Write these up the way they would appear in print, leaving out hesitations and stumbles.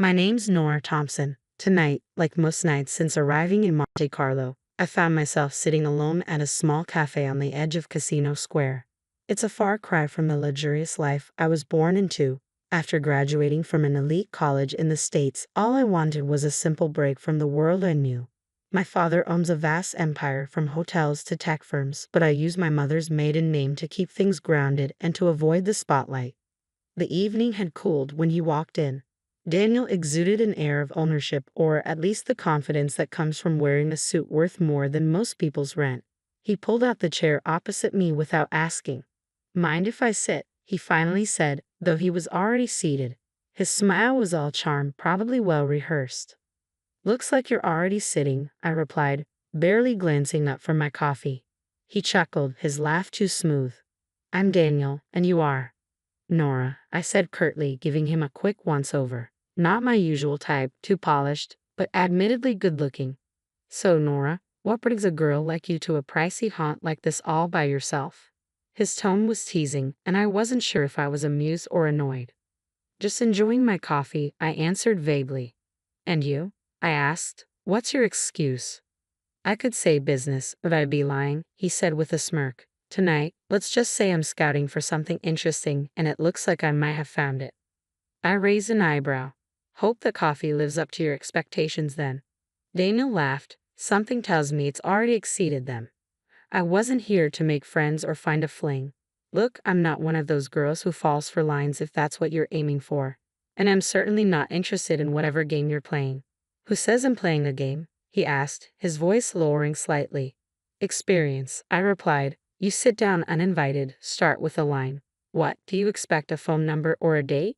My name's Nora Thompson. Tonight, like most nights since arriving in Monte Carlo, I found myself sitting alone at a small cafe on the edge of Casino Square. It's a far cry from the luxurious life I was born into. After graduating from an elite college in the States, all I wanted was a simple break from the world I knew. My father owns a vast empire from hotels to tech firms, but I use my mother's maiden name to keep things grounded and to avoid the spotlight. The evening had cooled when he walked in. Daniel exuded an air of ownership, or at least the confidence that comes from wearing a suit worth more than most people's rent. He pulled out the chair opposite me without asking. "Mind if I sit?" he finally said, though he was already seated. His smile was all charm, probably well rehearsed. "Looks like you're already sitting," I replied, barely glancing up from my coffee. He chuckled, his laugh too smooth. "I'm Daniel, and you are?" "Nora," I said curtly, giving him a quick once-over. Not my usual type, too polished, but admittedly good-looking. "So, Nora, what brings a girl like you to a pricey haunt like this all by yourself?" His tone was teasing, and I wasn't sure if I was amused or annoyed. "Just enjoying my coffee," I answered vaguely. "And you?" I asked. "What's your excuse?" "I could say business, but I'd be lying," he said with a smirk. "Tonight, let's just say I'm scouting for something interesting, and it looks like I might have found it." I raised an eyebrow. "Hope the coffee lives up to your expectations then." Daniel laughed. "Something tells me it's already exceeded them. I wasn't here to make friends or find a fling. Look, I'm not one of those girls who falls for lines if that's what you're aiming for. And I'm certainly not interested in whatever game you're playing." "Who says I'm playing a game?" he asked, his voice lowering slightly. "Experience," I replied. "You sit down uninvited, start with a line. What, do you expect a phone number or a date?"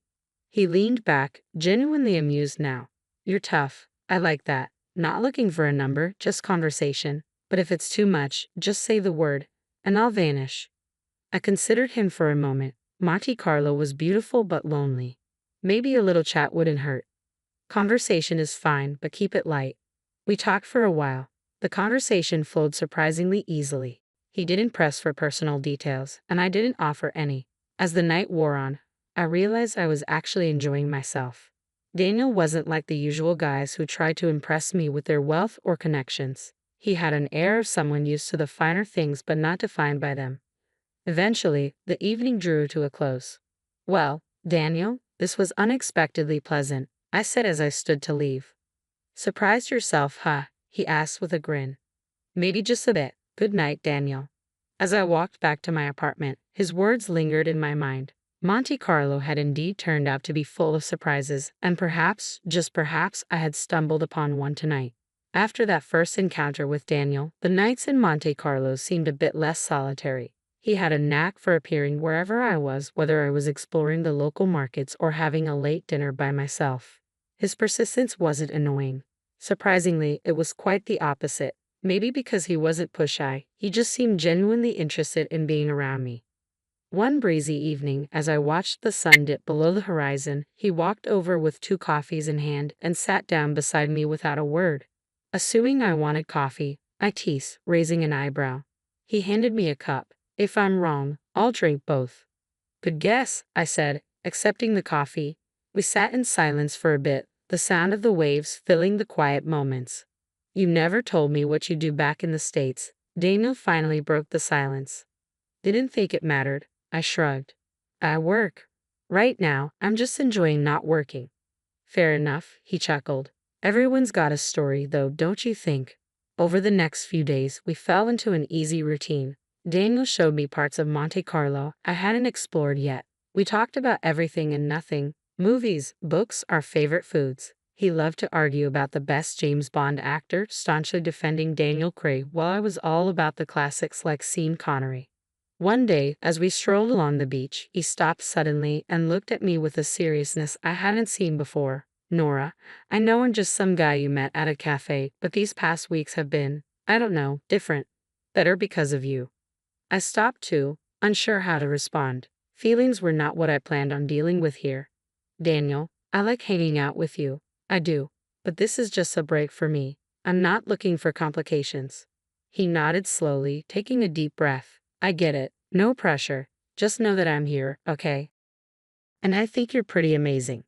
He leaned back, genuinely amused now. "You're tough. I like that. Not looking for a number, just conversation. But if it's too much, just say the word, and I'll vanish." I considered him for a moment. Monte Carlo was beautiful but lonely. Maybe a little chat wouldn't hurt. "Conversation is fine, but keep it light." We talked for a while. The conversation flowed surprisingly easily. He didn't press for personal details, and I didn't offer any. As the night wore on, I realized I was actually enjoying myself. Daniel wasn't like the usual guys who tried to impress me with their wealth or connections. He had an air of someone used to the finer things but not defined by them. Eventually, the evening drew to a close. "Well, Daniel, this was unexpectedly pleasant," I said as I stood to leave. "Surprised yourself, huh?" he asked with a grin. "Maybe just a bit. Good night, Daniel." As I walked back to my apartment, his words lingered in my mind. Monte Carlo had indeed turned out to be full of surprises, and perhaps, just perhaps, I had stumbled upon one tonight. After that first encounter with Daniel, the nights in Monte Carlo seemed a bit less solitary. He had a knack for appearing wherever I was, whether I was exploring the local markets or having a late dinner by myself. His persistence wasn't annoying. Surprisingly, it was quite the opposite. Maybe because he wasn't push-shy, he just seemed genuinely interested in being around me. One breezy evening, as I watched the sun dip below the horizon, he walked over with 2 coffees in hand and sat down beside me without a word. Assuming I wanted coffee, I teased, raising an eyebrow. He handed me a cup. "If I'm wrong, I'll drink both." "Good guess," I said, accepting the coffee. We sat in silence for a bit, the sound of the waves filling the quiet moments. "You never told me what you do back in the States." Daniel finally broke the silence. "Didn't think it mattered." I shrugged. "I work. Right now, I'm just enjoying not working." "Fair enough," he chuckled. "Everyone's got a story, though, don't you think?" Over the next few days, we fell into an easy routine. Daniel showed me parts of Monte Carlo I hadn't explored yet. We talked about everything and nothing: movies, books, our favorite foods. He loved to argue about the best James Bond actor, staunchly defending Daniel Craig, while I was all about the classics like Sean Connery. One day, as we strolled along the beach, he stopped suddenly and looked at me with a seriousness I hadn't seen before. "Nora, I know I'm just some guy you met at a cafe, but these past weeks have been, I don't know, different. Better because of you." I stopped too, unsure how to respond. Feelings were not what I planned on dealing with here. "Daniel, I like hanging out with you. I do. But this is just a break for me. I'm not looking for complications." He nodded slowly, taking a deep breath. "I get it. No pressure. Just know that I'm here, okay? And I think you're pretty amazing."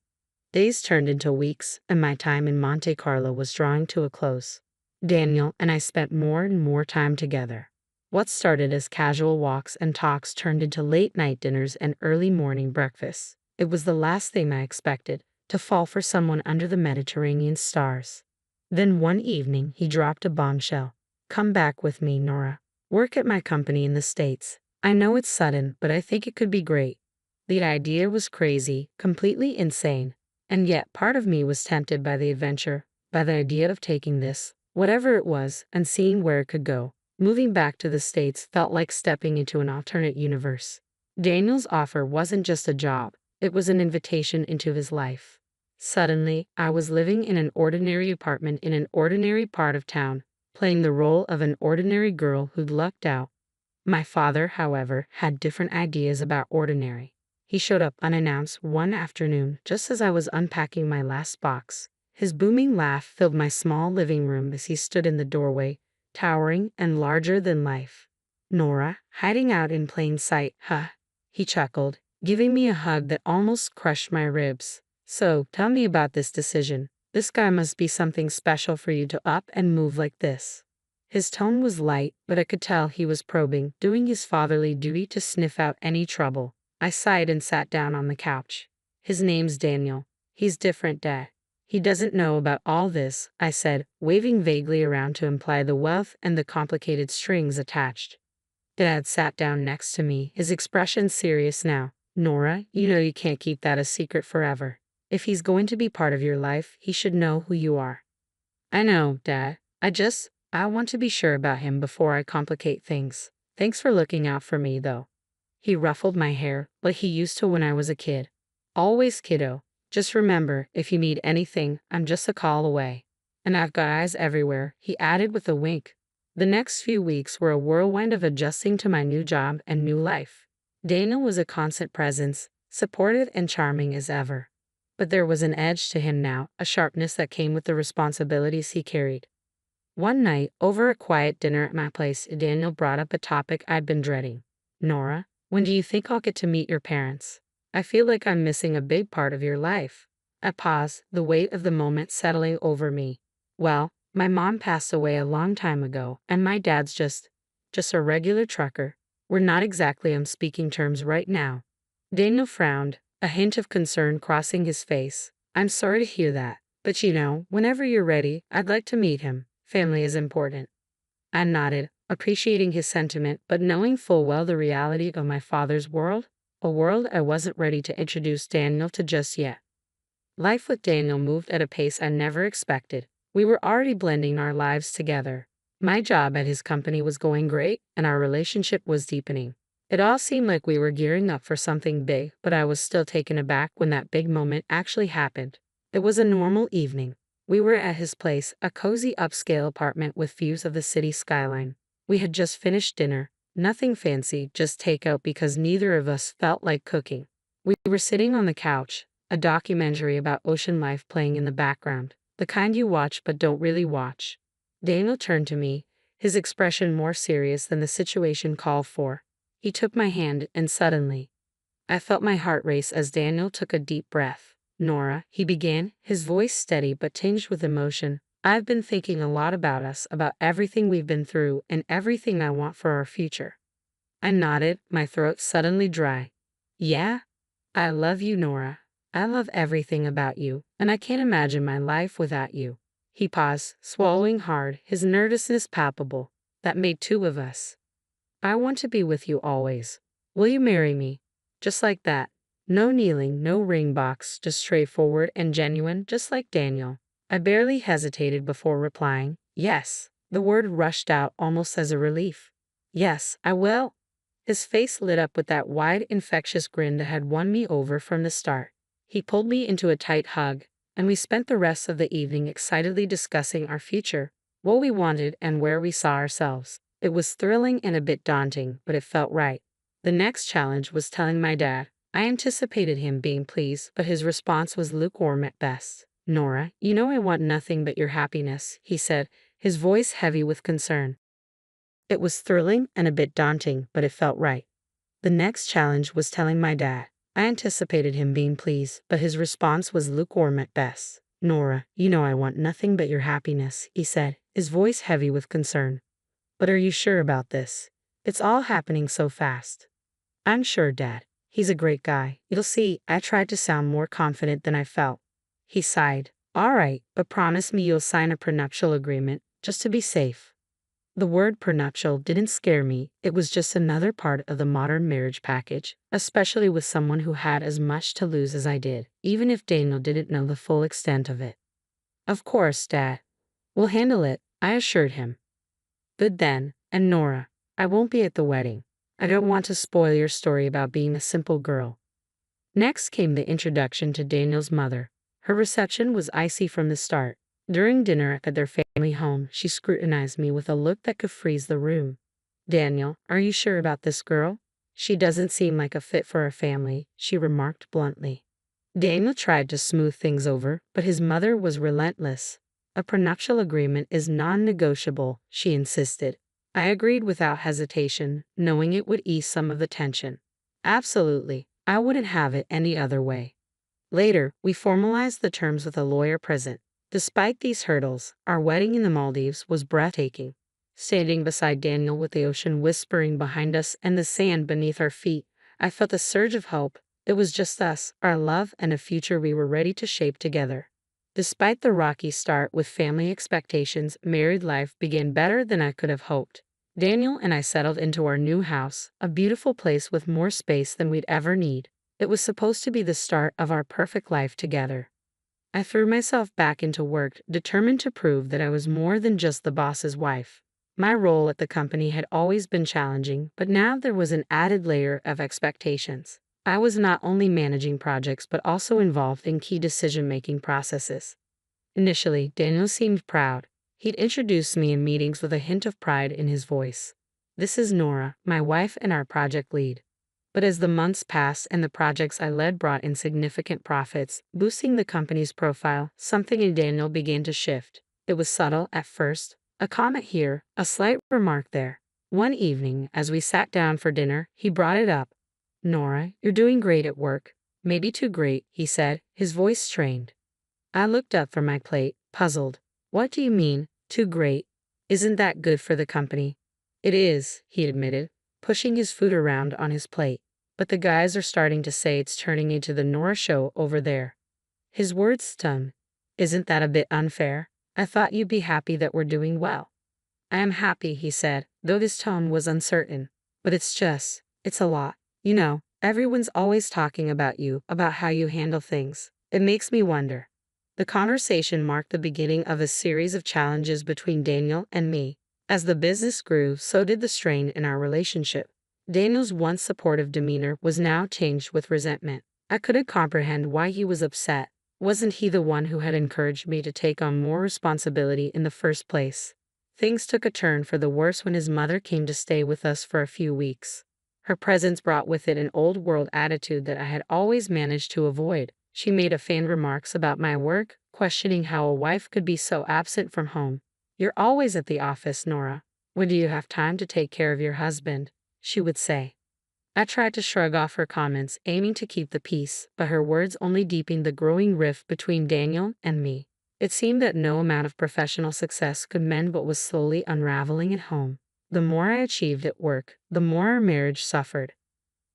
Days turned into weeks, and my time in Monte Carlo was drawing to a close. Daniel and I spent more and more time together. What started as casual walks and talks turned into late-night dinners and early morning breakfasts. It was the last thing I expected, to fall for someone under the Mediterranean stars. Then one evening he dropped a bombshell. "Come back with me, Nora. Work at my company in the States. I know it's sudden, but I think it could be great." The idea was crazy, completely insane. And yet part of me was tempted by the adventure, by the idea of taking this, whatever it was, and seeing where it could go. Moving back to the States felt like stepping into an alternate universe. Daniel's offer wasn't just a job, it was an invitation into his life. Suddenly, I was living in an ordinary apartment in an ordinary part of town, playing the role of an ordinary girl who'd lucked out. My father, however, had different ideas about ordinary. He showed up unannounced one afternoon just as I was unpacking my last box. His booming laugh filled my small living room as he stood in the doorway, towering and larger than life. "Nora, hiding out in plain sight, huh?" He chuckled, giving me a hug that almost crushed my ribs. "So, tell me about this decision. This guy must be something special for you to up and move like this." His tone was light, but I could tell he was probing, doing his fatherly duty to sniff out any trouble. I sighed and sat down on the couch. "His name's Daniel. He's different, Dad. He doesn't know about all this," I said, waving vaguely around to imply the wealth and the complicated strings attached. Dad sat down next to me, his expression serious now. "Nora, you know you can't keep that a secret forever. If he's going to be part of your life, he should know who you are." "I know, Dad. I want to be sure about him before I complicate things. Thanks for looking out for me, though." He ruffled my hair, like he used to when I was a kid. "Always, kiddo. Just remember, if you need anything, I'm just a call away. And I've got eyes everywhere," he added with a wink. The next few weeks were a whirlwind of adjusting to my new job and new life. Daniel was a constant presence, supportive and charming as ever. But there was an edge to him now, a sharpness that came with the responsibilities he carried. One night, over a quiet dinner at my place, Daniel brought up a topic I'd been dreading. "Nora, when do you think I'll get to meet your parents? I feel like I'm missing a big part of your life." I paused, the weight of the moment settling over me. "Well, my mom passed away a long time ago, and my dad's just a regular trucker. We're not exactly on speaking terms right now." Daniel frowned, a hint of concern crossing his face. "I'm sorry to hear that, but whenever you're ready, I'd like to meet him. Family is important." I nodded, appreciating his sentiment, but knowing full well the reality of my father's world, a world I wasn't ready to introduce Daniel to just yet. Life with Daniel moved at a pace I never expected. We were already blending our lives together. My job at his company was going great, and our relationship was deepening. It all seemed like we were gearing up for something big, but I was still taken aback when that big moment actually happened. It was a normal evening. We were at his place, a cozy upscale apartment with views of the city skyline. We had just finished dinner, nothing fancy, just takeout because neither of us felt like cooking. We were sitting on the couch, a documentary about ocean life playing in the background, the kind you watch but don't really watch. Daniel turned to me, his expression more serious than the situation called for. He took my hand, and suddenly, I felt my heart race as Daniel took a deep breath. "Nora," he began, his voice steady but tinged with emotion, "I've been thinking a lot about us, about everything we've been through, and everything I want for our future." I nodded, my throat suddenly dry. "Yeah? I love you, Nora. I love everything about you, and I can't imagine my life without you." He paused, swallowing hard, his nervousness palpable. "That made two of us. I want to be with you always. Will you marry me?" Just like that. No kneeling, no ring box, just straightforward and genuine, just like Daniel. I barely hesitated before replying, "Yes." The word rushed out almost as a relief. "Yes, I will." His face lit up with that wide, infectious grin that had won me over from the start. He pulled me into a tight hug, and we spent the rest of the evening excitedly discussing our future, what we wanted and where we saw ourselves. It was thrilling and a bit daunting, but it felt right. The next challenge was telling my dad. I anticipated him being pleased, but his response was lukewarm at best. "Nora, I want nothing but your happiness," he said, his voice heavy with concern. It was thrilling and a bit daunting, but it felt right. The next challenge was telling my dad. I anticipated him being pleased, but his response was lukewarm at best. Nora, you know I want nothing but your happiness, he said, his voice heavy with concern. But are you sure about this? It's all happening so fast. I'm sure, Dad. He's a great guy. You'll see. I tried to sound more confident than I felt. He sighed. All right, but promise me you'll sign a prenuptial agreement, just to be safe. The word prenuptial didn't scare me. It was just another part of the modern marriage package, especially with someone who had as much to lose as I did, even if Daniel didn't know the full extent of it. Of course, Dad. We'll handle it, I assured him. Good then, and Nora, I won't be at the wedding. I don't want to spoil your story about being a simple girl. Next came the introduction to Daniel's mother. Her reception was icy from the start. During dinner at their family home, she scrutinized me with a look that could freeze the room. Daniel, are you sure about this girl? She doesn't seem like a fit for our family, she remarked bluntly. Daniel tried to smooth things over, but his mother was relentless. A prenuptial agreement is non-negotiable, she insisted. I agreed without hesitation, knowing it would ease some of the tension. Absolutely, I wouldn't have it any other way. Later, we formalized the terms with a lawyer present. Despite these hurdles, our wedding in the Maldives was breathtaking. Standing beside Daniel with the ocean whispering behind us and the sand beneath our feet, I felt a surge of hope. It was just us, our love, and a future we were ready to shape together. Despite the rocky start with family expectations, married life began better than I could have hoped. Daniel and I settled into our new house, a beautiful place with more space than we'd ever need. It was supposed to be the start of our perfect life together. I threw myself back into work, determined to prove that I was more than just the boss's wife. My role at the company had always been challenging, but now there was an added layer of expectations. I was not only managing projects but also involved in key decision-making processes. Initially, Daniel seemed proud. He'd introduced me in meetings with a hint of pride in his voice. This is Nora, my wife and our project lead. But as the months passed and the projects I led brought in significant profits, boosting the company's profile, something in Daniel began to shift. It was subtle at first, a comment here, a slight remark there. One evening, as we sat down for dinner, he brought it up. Nora, you're doing great at work. Maybe too great, he said, his voice strained. I looked up from my plate, puzzled. What do you mean, too great? Isn't that good for the company? It is, he admitted, pushing his food around on his plate. But the guys are starting to say it's turning into the Nora show over there. His words stung. Isn't that a bit unfair? I thought you'd be happy that we're doing well. I am happy, he said, though his tone was uncertain. But it's a lot. You know, everyone's always talking about you, about how you handle things. It makes me wonder. The conversation marked the beginning of a series of challenges between Daniel and me. As the business grew, so did the strain in our relationship. Daniel's once supportive demeanor was now tinged with resentment. I couldn't comprehend why he was upset. Wasn't he the one who had encouraged me to take on more responsibility in the first place? Things took a turn for the worse when his mother came to stay with us for a few weeks. Her presence brought with it an old-world attitude that I had always managed to avoid. She made offhand remarks about my work, questioning how a wife could be so absent from home. You're always at the office, Nora. When do you have time to take care of your husband? She would say. I tried to shrug off her comments, aiming to keep the peace, but her words only deepened the growing rift between Daniel and me. It seemed that no amount of professional success could mend what was slowly unraveling at home. The more I achieved at work, the more our marriage suffered.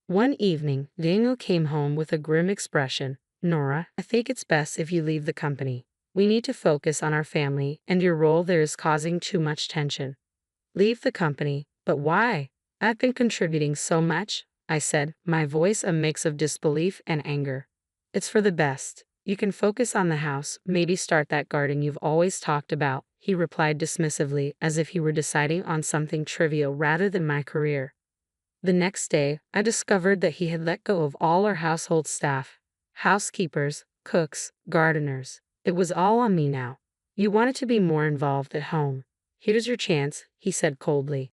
One evening, Daniel came home with a grim expression. Nora, I think it's best if you leave the company. We need to focus on our family, and your role there is causing too much tension. Leave the company? But why? I've been contributing so much, I said, my voice a mix of disbelief and anger. It's for the best. You can focus on the house, maybe start that garden you've always talked about, he replied dismissively, as if he were deciding on something trivial rather than my career. The next day, I discovered that he had let go of all our household staff. Housekeepers, cooks, gardeners. It was all on me now. You wanted to be more involved at home. Here's your chance, he said coldly.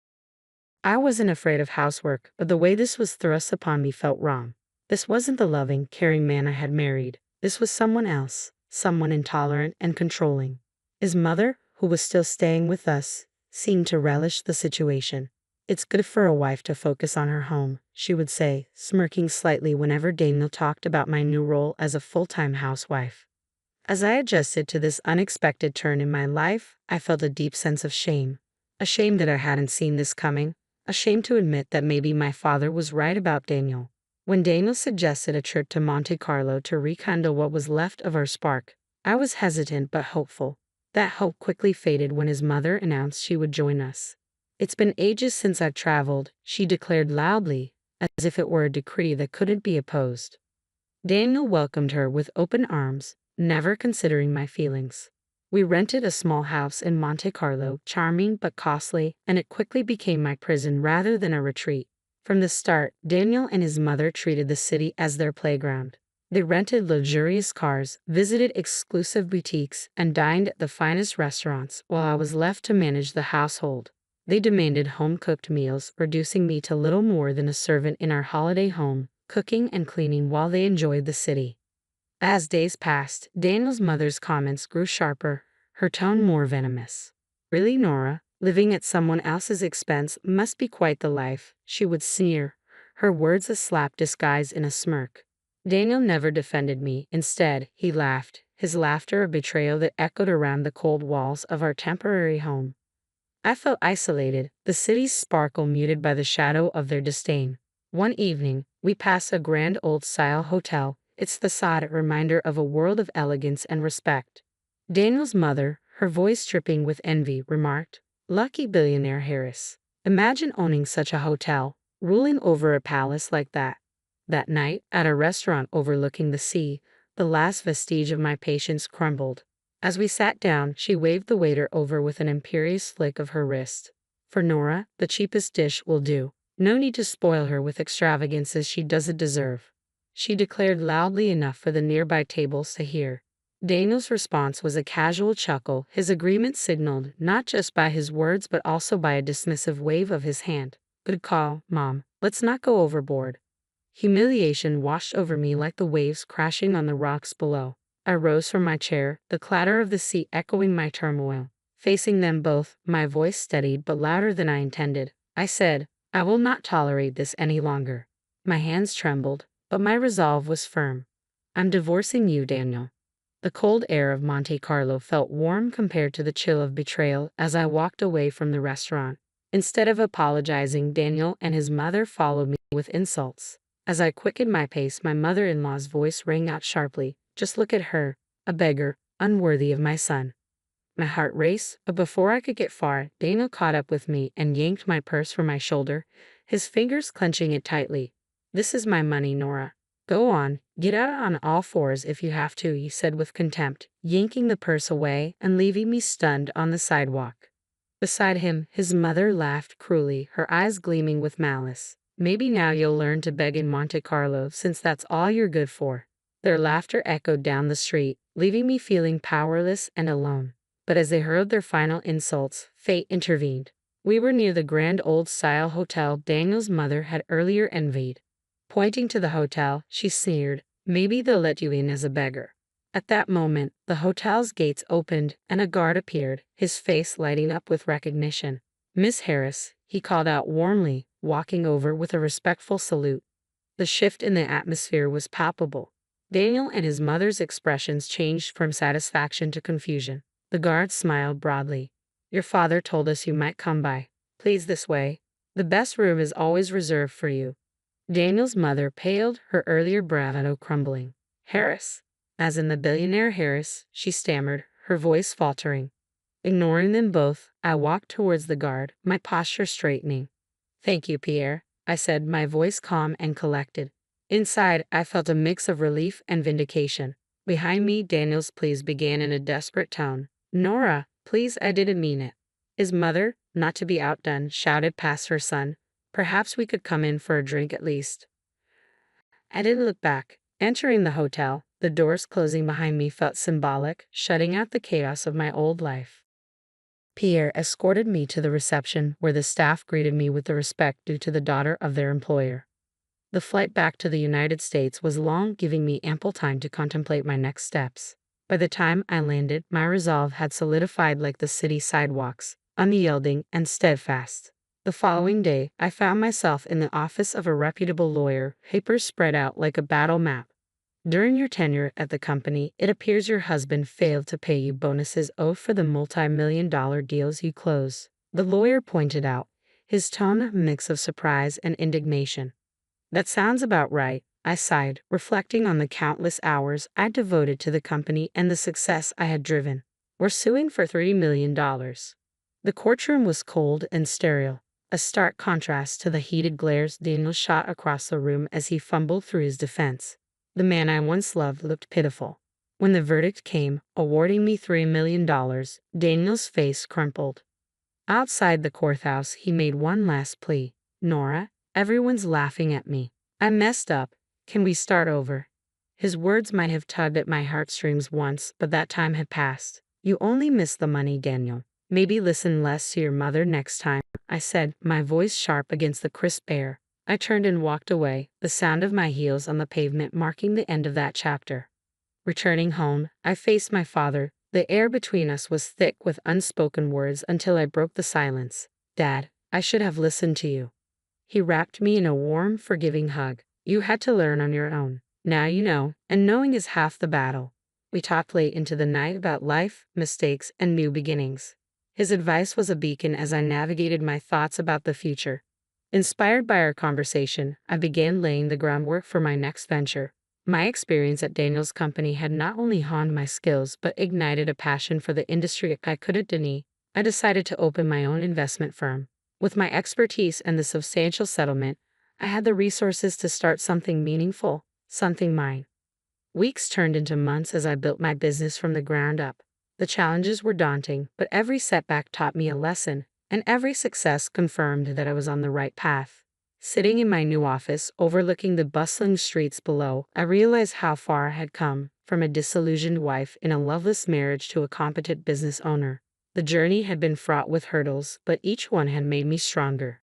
I wasn't afraid of housework, but the way this was thrust upon me felt wrong. This wasn't the loving, caring man I had married. This was someone else, someone intolerant and controlling. His mother, who was still staying with us, seemed to relish the situation. It's good for a wife to focus on her home, she would say, smirking slightly whenever Daniel talked about my new role as a full-time housewife. As I adjusted to this unexpected turn in my life, I felt a deep sense of shame. A shame that I hadn't seen this coming. A shame to admit that maybe my father was right about Daniel. When Daniel suggested a trip to Monte Carlo to rekindle what was left of our spark, I was hesitant but hopeful. That hope quickly faded when his mother announced she would join us. "It's been ages since I've traveled," she declared loudly, as if it were a decree that couldn't be opposed. Daniel welcomed her with open arms, never considering my feelings. We rented a small house in Monte Carlo, charming but costly, and it quickly became my prison rather than a retreat. From the start, Daniel and his mother treated the city as their playground. They rented luxurious cars, visited exclusive boutiques, and dined at the finest restaurants, while I was left to manage the household. They demanded home-cooked meals, reducing me to little more than a servant in our holiday home, cooking and cleaning while they enjoyed the city. As days passed, Daniel's mother's comments grew sharper, her tone more venomous. "Really, Nora? Living at someone else's expense must be quite the life," she would sneer, her words a slap disguised in a smirk. Daniel never defended me. Instead, he laughed, his laughter a betrayal that echoed around the cold walls of our temporary home. I felt isolated, the city's sparkle muted by the shadow of their disdain. One evening, we passed a grand old-style hotel, its facade a reminder of a world of elegance and respect. Daniel's mother, her voice dripping with envy, remarked, "Lucky billionaire Harris. Imagine owning such a hotel, ruling over a palace like that." That night, at a restaurant overlooking the sea, the last vestige of my patience crumbled. As we sat down, she waved the waiter over with an imperious flick of her wrist. "For Nora, the cheapest dish will do. No need to spoil her with extravagances she doesn't deserve," she declared loudly enough for the nearby tables to hear. Daniel's response was a casual chuckle, his agreement signaled not just by his words but also by a dismissive wave of his hand. "Good call, Mom. Let's not go overboard." Humiliation washed over me like the waves crashing on the rocks below. I rose from my chair, the clatter of the sea echoing my turmoil. Facing them both, my voice steadied but louder than I intended. I said, "I will not tolerate this any longer." My hands trembled, but my resolve was firm. "I'm divorcing you, Daniel." The cold air of Monte Carlo felt warm compared to the chill of betrayal as I walked away from the restaurant. Instead of apologizing, Daniel and his mother followed me with insults. As I quickened my pace, my mother-in-law's voice rang out sharply. "Just look at her, a beggar, unworthy of my son." My heart raced, but before I could get far, Daniel caught up with me and yanked my purse from my shoulder, his fingers clenching it tightly. "This is my money, Nora. Go on, get out on all fours if you have to," he said with contempt, yanking the purse away and leaving me stunned on the sidewalk. Beside him, his mother laughed cruelly, her eyes gleaming with malice. "Maybe now you'll learn to beg in Monte Carlo since that's all you're good for." Their laughter echoed down the street, leaving me feeling powerless and alone. But as they hurled their final insults, fate intervened. We were near the grand old-style hotel Daniel's mother had earlier envied. Pointing to the hotel, she sneered, "Maybe they'll let you in as a beggar." At that moment, the hotel's gates opened and a guard appeared, his face lighting up with recognition. "Miss Harris," he called out warmly, walking over with a respectful salute. The shift in the atmosphere was palpable. Daniel and his mother's expressions changed from satisfaction to confusion. The guard smiled broadly. "Your father told us you might come by. Please, this way. The best room is always reserved for you." Daniel's mother paled, her earlier bravado crumbling. "Harris?" "As in the billionaire Harris," she stammered, her voice faltering. Ignoring them both, I walked towards the guard, my posture straightening. "Thank you, Pierre," I said, my voice calm and collected. Inside, I felt a mix of relief and vindication. Behind me, Daniel's pleas began in a desperate tone. "Nora, please, I didn't mean it." His mother, not to be outdone, shouted past her son, "Perhaps we could come in for a drink at least." I didn't look back. Entering the hotel, the doors closing behind me felt symbolic, shutting out the chaos of my old life. Pierre escorted me to the reception, where the staff greeted me with the respect due to the daughter of their employer. The flight back to the United States was long, giving me ample time to contemplate my next steps. By the time I landed, my resolve had solidified like the city sidewalks, unyielding and steadfast. The following day, I found myself in the office of a reputable lawyer, papers spread out like a battle map. During your tenure at the company, it appears your husband failed to pay you bonuses owed for the multi-million-dollar deals you close, the lawyer pointed out, his tone a mix of surprise and indignation. That sounds about right, I sighed, reflecting on the countless hours I'd devoted to the company and the success I had driven. We're suing for $3 million. The courtroom was cold and sterile, a stark contrast to the heated glares Daniel shot across the room as he fumbled through his defense. The man I once loved looked pitiful. When the verdict came, awarding me $3 million, Daniel's face crumpled. Outside the courthouse, he made one last plea. Nora, everyone's laughing at me. I messed up. Can we start over? His words might have tugged at my heartstrings once, but that time had passed. You only missed the money, Daniel. Maybe listen less to your mother next time, I said, my voice sharp against the crisp air. I turned and walked away, the sound of my heels on the pavement marking the end of that chapter. Returning home, I faced my father. The air between us was thick with unspoken words until I broke the silence. Dad, I should have listened to you. He wrapped me in a warm, forgiving hug. You had to learn on your own. Now you know, and knowing is half the battle. We talked late into the night about life, mistakes, and new beginnings. His advice was a beacon as I navigated my thoughts about the future. Inspired by our conversation, I began laying the groundwork for my next venture. My experience at Daniel's company had not only honed my skills but ignited a passion for the industry I couldn't deny. I decided to open my own investment firm. With my expertise and the substantial settlement, I had the resources to start something meaningful, something mine. Weeks turned into months as I built my business from the ground up. The challenges were daunting, but every setback taught me a lesson, and every success confirmed that I was on the right path. Sitting in my new office, overlooking the bustling streets below, I realized how far I had come, from a disillusioned wife in a loveless marriage to a competent business owner. The journey had been fraught with hurdles, but each one had made me stronger.